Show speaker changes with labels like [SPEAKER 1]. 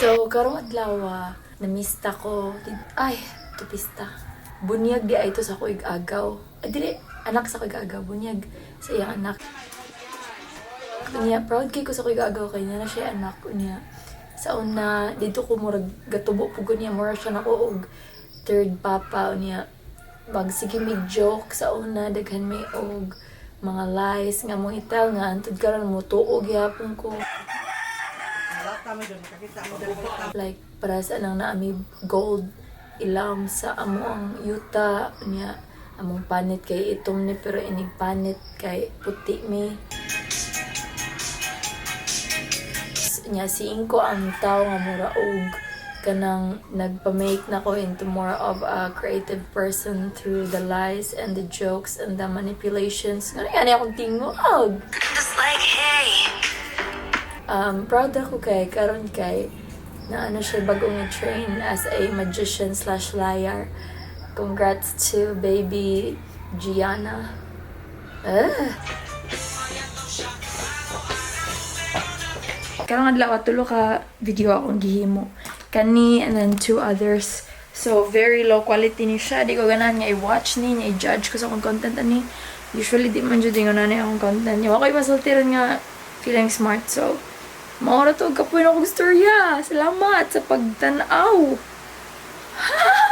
[SPEAKER 1] So, karong adlaw, namista ko. Ay, tupista. Bunyag di ay ito sa ko igagaw. Ay, dili, anak sa ko igagaw. Bunyag sa iyang anak. Kanya, proud kay ko sa ko igagaw. Kanya na siya anak ko niya. Sa una, dito ko murag gatubo po ko niya. Mura siya na ko og third papa niya. Sige may joke sa una. Daghan may og mga lies nga mong ital nga. Antod karon mo tuog yapon ko. Like, para sa nang naami gold ilam sa amo ang yuta niya. Among panit kay itom ni pero inig panit kay puti mi. Nya si inko ang tao nga mura og kanang nagpa-make na ko into more of a creative person through the lies and the jokes and the manipulations. Ano akong tingog? Just like, hey! Proud ako kay karon kay na ano siya bagong train as a magician / liar. Congrats to baby Gianna. Karong adlaw tulo ka video akong gihimo. Kani and then 2 others. So very low quality ni siya. Di ko ganahan nga i-watch ni, nga i-judge ko sa akong content ani. Usually di man jud nga na akong content. Wa ko'y masultiran nga feeling smart. So maura to kapoy na akong storya. Salamat sa pagtanaw. Ha!